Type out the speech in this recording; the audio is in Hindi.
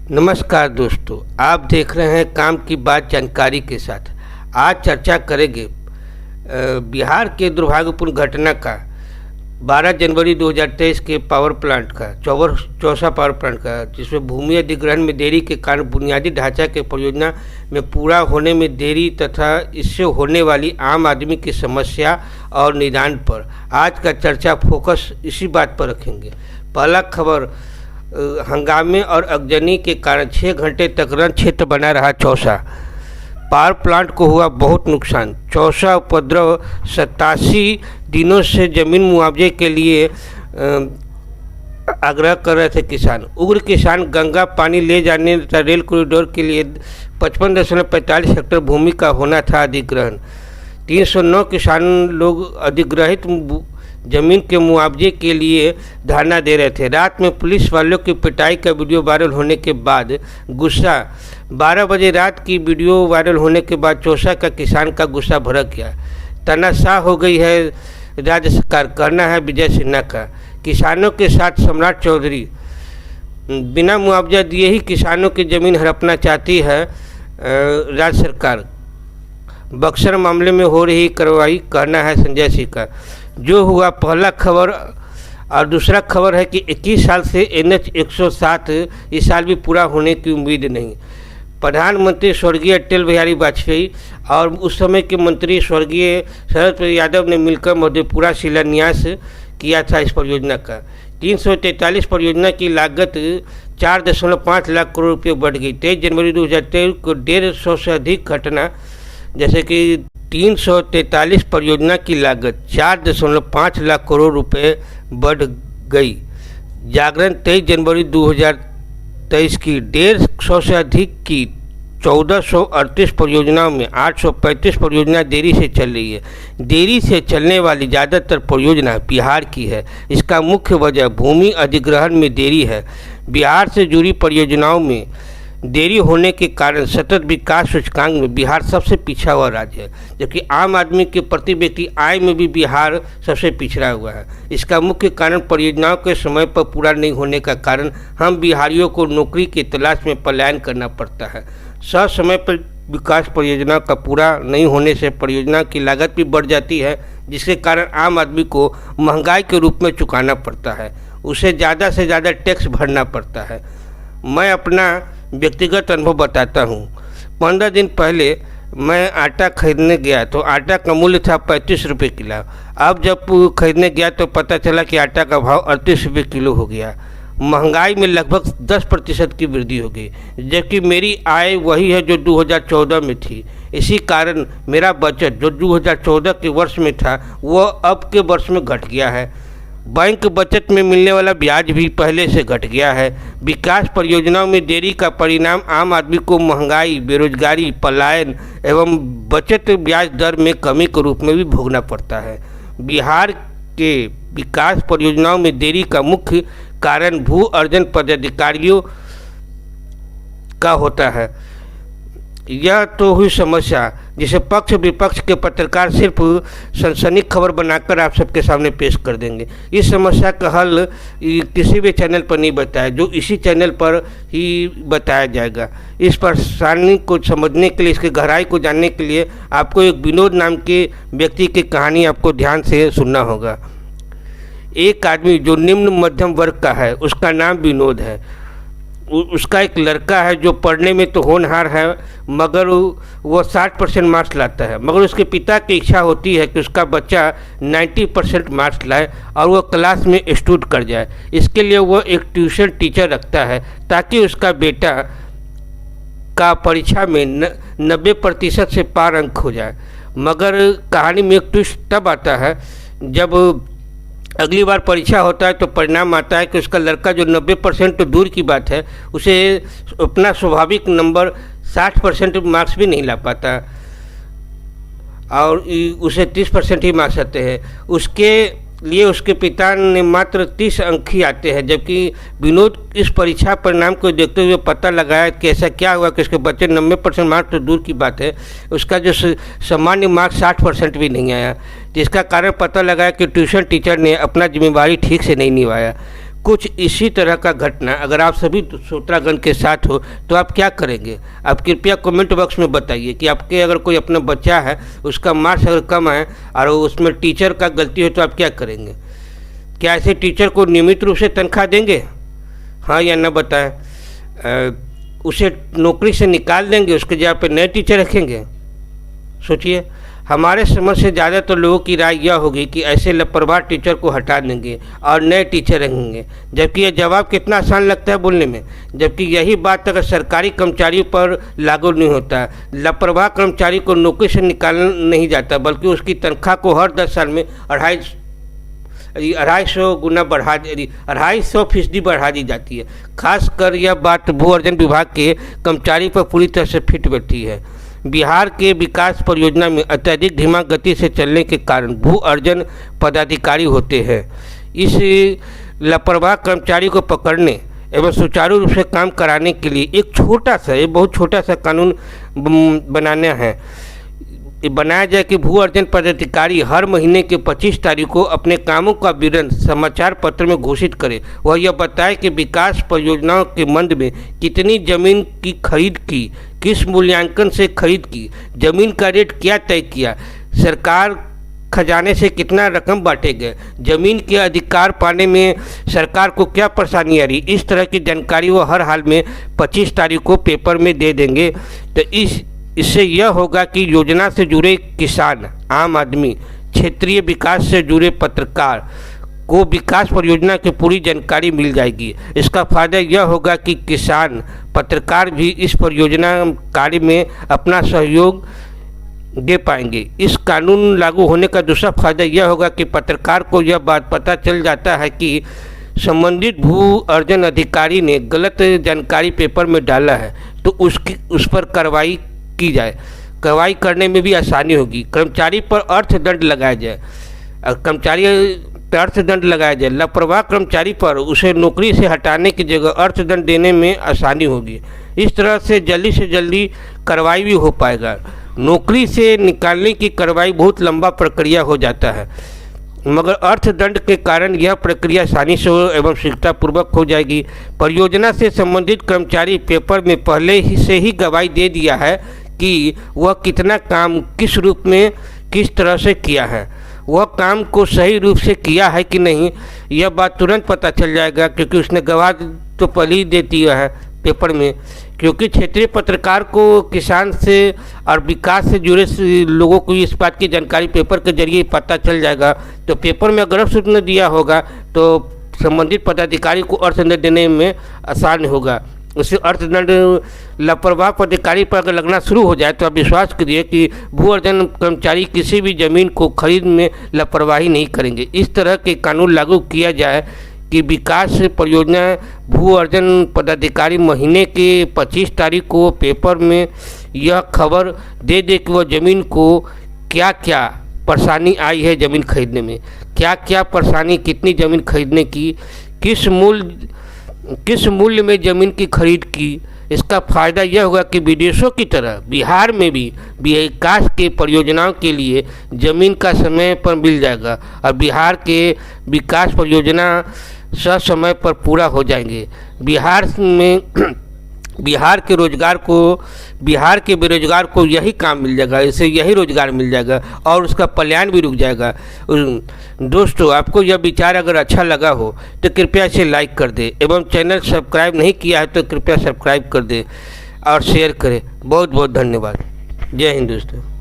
नमस्कार दोस्तों, आप देख रहे हैं काम की बात जानकारी के साथ। आज चर्चा करेंगे बिहार के दुर्भाग्यपूर्ण घटना का 12 जनवरी 2023 के पावर प्लांट का चौसा पावर प्लांट का, जिसमें भूमि अधिग्रहण में देरी के कारण बुनियादी ढांचा के परियोजना में पूरा होने में देरी तथा इससे होने वाली आम आदमी की समस्या और निदान पर आज का चर्चा फोकस इसी बात पर रखेंगे। पहला खबर, हंगामे और अगजनी के कारण 6 घंटे तक रण क्षेत्र बना रहा चौसा। पावर प्लांट को हुआ बहुत नुकसान। चौसा उपद्रव 87 दिनों से जमीन मुआवजे के लिए आग्रह कर रहे थे किसान। उग्र किसान गंगा पानी ले जाने तथा रेल कॉरिडोर के लिए 55.45 हेक्टेयर भूमि का होना था अधिग्रहण। 309 किसान लोग अधिग्रहित जमीन के मुआवजे के लिए धरना दे रहे थे। रात में पुलिस वालों की पिटाई का वीडियो वायरल होने के बाद गुस्सा 12 बजे रात की वीडियो वायरल होने के बाद चौसा का किसान का गुस्सा भड़क गया। तानाशाह हो गई है राज्य सरकार, करना है विजय सिन्हा का। किसानों के साथ सम्राट चौधरी, बिना मुआवजा दिए ही किसानों की ज़मीन हड़पना चाहती है राज्य सरकार। बक्सर मामले में हो रही कार्रवाई, करना है संजय सिंह का। जो हुआ पहला खबर। और दूसरा खबर है कि 21 साल से NH 107 इस साल भी पूरा होने की उम्मीद नहीं। प्रधानमंत्री स्वर्गीय अटल बिहारी वाजपेयी और उस समय के मंत्री स्वर्गीय शरद यादव ने मिलकर मधेपुरा शिलान्यास किया था इस परियोजना का। 343 परियोजना की लागत 4.5 लाख करोड़ रुपये बढ़ गई। 23 जनवरी 2023 को 150 से अधिक घटना, जैसे कि 343 परियोजना की लागत 4.5 लाख करोड़ रुपए बढ़ गई। जागरण 23 जनवरी 2023 की 150 से अधिक की 1438 परियोजनाओं में 835 परियोजना देरी से चल रही है। देरी से चलने वाली ज़्यादातर परियोजना बिहार की है। इसका मुख्य वजह भूमि अधिग्रहण में देरी है। बिहार से जुड़ी परियोजनाओं में देरी होने के कारण सतत विकास सूचकांक में बिहार सबसे पिछड़ा हुआ राज्य है, जबकि आम आदमी के प्रति व्यक्ति आय में भी बिहार सबसे पिछड़ा हुआ है। इसका मुख्य कारण परियोजनाओं के समय पर पूरा नहीं होने का कारण हम बिहारियों को नौकरी की तलाश में पलायन करना पड़ता है। समय पर विकास परियोजना का पूरा नहीं होने से परियोजना की लागत भी बढ़ जाती है, जिसके कारण आम आदमी को महंगाई के रूप में चुकाना पड़ता है। उसे ज़्यादा से ज़्यादा टैक्स भरना पड़ता है। मैं अपना व्यक्तिगत अनुभव बताता हूँ। 15 दिन पहले मैं आटा खरीदने गया तो आटा का मूल्य था 35 रुपये किलो। अब जब खरीदने गया तो पता चला कि आटा का भाव 38 रुपये किलो हो गया। महंगाई में लगभग 10% की वृद्धि हो गई, जबकि मेरी आय वही है जो 2014 में थी। इसी कारण मेरा बचत जो 2014 के वर्ष में था वह अब के वर्ष में घट गया है। बैंक बचत में मिलने वाला ब्याज भी पहले से घट गया है। विकास परियोजनाओं में देरी का परिणाम आम आदमी को महंगाई, बेरोजगारी, पलायन एवं बचत ब्याज दर में कमी के रूप में भी भोगना पड़ता है। बिहार के विकास परियोजनाओं में देरी का मुख्य कारण भू अर्जन पदाधिकारियों का होता है। यह तो हुई समस्या जिसे पक्ष विपक्ष के पत्रकार सिर्फ सनसनी खबर बनाकर आप सबके सामने पेश कर देंगे। इस समस्या का हल किसी भी चैनल पर नहीं बताया, जो इसी चैनल पर ही बताया जाएगा। इस परेशानी को समझने के लिए, इसकी गहराई को जानने के लिए आपको एक विनोद नाम के व्यक्ति की कहानी आपको ध्यान से सुनना होगा। एक आदमी जो निम्न मध्यम वर्ग का है, उसका नाम विनोद है। उसका एक लड़का है जो पढ़ने में तो होनहार है, मगर वो 60% मार्क्स लाता है। मगर उसके पिता की इच्छा होती है कि उसका बच्चा 90% मार्क्स लाए और वो क्लास में स्टूड कर जाए। इसके लिए वो एक ट्यूशन टीचर रखता है ताकि उसका बेटा का परीक्षा में 90% से पार अंक हो जाए। मगर कहानी में एक ट्विस्ट तब आता है जब अगली बार परीक्षा होता है तो परिणाम आता है कि उसका लड़का जो 90% तो दूर की बात है, उसे अपना स्वाभाविक नंबर 60% मार्क्स भी नहीं ला पाता और उसे 30% ही मार्क्स आते हैं। उसके लिए उसके पिता ने मात्र 30 अंक ही आते हैं, जबकि विनोद इस परीक्षा परिणाम को देखते हुए पता लगाया कि ऐसा क्या हुआ कि उसके बच्चे 90% मार्क्स तो दूर की बात है, उसका जो सामान्य मार्क्स 60% भी नहीं आया। जिसका कारण पता लगाया कि ट्यूशन टीचर ने अपना जिम्मेदारी ठीक से नहीं निभाया। कुछ इसी तरह का घटना अगर आप सभी श्रोतागण के साथ हो तो आप क्या करेंगे? आप कृपया कमेंट बॉक्स में बताइए कि आपके अगर कोई अपना बच्चा है, उसका मार्क्स अगर कम है और उसमें टीचर का गलती हो तो आप क्या करेंगे? क्या ऐसे टीचर को नियमित रूप से तनख्वाह देंगे, हाँ या न बताएं? उसे नौकरी से निकाल देंगे, उसके जगह पे नए टीचर रखेंगे? सोचिए। हमारे समझ से ज़्यादातर लोगों की राय यह होगी कि ऐसे लापरवाह टीचर को हटा देंगे और नए टीचर रखेंगे, जबकि यह जवाब कितना आसान लगता है बोलने में, जबकि यही बात अगर सरकारी कर्मचारियों पर लागू नहीं होता है। लापरवाह कर्मचारी को नौकरी से निकालना नहीं जाता, बल्कि उसकी तनख्वाह को हर 10 साल में 250% बढ़ा दी जाती है। खासकर यह बात भू अर्जन विभाग के कर्मचारी पर पूरी तरह से फिट बैठी है। बिहार के विकास परियोजना में अत्यधिक धीमा गति से चलने के कारण भू अर्जन पदाधिकारी होते हैं। इस लापरवाह कर्मचारी को पकड़ने एवं सुचारू रूप से काम कराने के लिए एक बहुत छोटा सा कानून बनाया जाए कि भू अर्जन पदाधिकारी हर महीने के 25 तारीख को अपने कामों का विवरण समाचार पत्र में घोषित करे। वह यह बताए कि विकास परियोजनाओं के मंद में कितनी जमीन की खरीद की, किस मूल्यांकन से खरीद की, जमीन का रेट क्या तय किया, सरकार खजाने से कितना रकम बांटे गए, जमीन के अधिकार पाने में सरकार को क्या परेशानी आ रही। इस तरह की जानकारी वो हर हाल में 25 तारीख को पेपर में दे देंगे। तो इससे यह होगा कि योजना से जुड़े किसान, आम आदमी, क्षेत्रीय विकास से जुड़े पत्रकार को विकास परियोजना की पूरी जानकारी मिल जाएगी। इसका फायदा यह होगा कि किसान, पत्रकार भी इस परियोजना कार्य में अपना सहयोग दे पाएंगे। इस कानून लागू होने का दूसरा फायदा यह होगा कि पत्रकार को यह बात पता चल जाता है कि संबंधित भू अर्जन अधिकारी ने गलत जानकारी पेपर में डाला है, तो उस पर कार्रवाई की जाए। कार्रवाई करने में भी आसानी होगी। कर्मचारी पर अर्थदंड लगाया जाए, लापरवाह कर्मचारी पर उसे नौकरी से हटाने की जगह अर्थदंड देने में आसानी होगी। इस तरह से जल्दी कार्रवाई भी हो पाएगा। नौकरी से निकालने की कार्रवाई बहुत लंबा प्रक्रिया हो जाता है, मगर अर्थदंड के कारण यह प्रक्रिया आसानी से एवं शीघ्रतापूर्वक हो जाएगी। परियोजना से संबंधित कर्मचारी पेपर में पहले से ही गवाही दे दिया है कि वह कितना काम किस रूप में किस तरह से किया है, वह काम को सही रूप से किया है कि नहीं, यह बात तुरंत पता चल जाएगा, क्योंकि उसने गवाह तो पहले ही दे दिया है पेपर में। क्योंकि क्षेत्रीय पत्रकार को किसान से और विकास से जुड़े लोगों को इस बात की जानकारी पेपर के जरिए पता चल जाएगा। तो पेपर में अगर सूचना दिया होगा तो संबंधित पदाधिकारी को अर्थदंड देने में आसान होगा। उससे अर्थदंड लापरवाह पदाधिकारी पर अगर लगना शुरू हो जाए तो आप विश्वास करिए कि भू अर्जन कर्मचारी किसी भी ज़मीन को खरीद में लापरवाही नहीं करेंगे। इस तरह के कानून लागू किया जाए कि विकास परियोजना भू अर्जन पदाधिकारी महीने के 25 तारीख को पेपर में यह खबर दे दे कि वह ज़मीन को क्या क्या परेशानी आई है, ज़मीन खरीदने में क्या क्या परेशानी, कितनी ज़मीन खरीदने की, किस मूल्य में ज़मीन की खरीद की। इसका फ़ायदा यह होगा कि विदेशों की तरह बिहार में भी विकास के परियोजनाओं के लिए ज़मीन का समय पर मिल जाएगा और बिहार के विकास परियोजना समय पर पूरा हो जाएंगे। बिहार के बेरोजगार को यही काम मिल जाएगा, इससे यही रोजगार मिल जाएगा और उसका पलायन भी रुक जाएगा। दोस्तों, आपको यह विचार अगर अच्छा लगा हो तो कृपया इसे लाइक कर दें एवं चैनल सब्सक्राइब नहीं किया है तो कृपया सब्सक्राइब कर दें और शेयर करें। बहुत बहुत धन्यवाद। जय हिंद दोस्तों।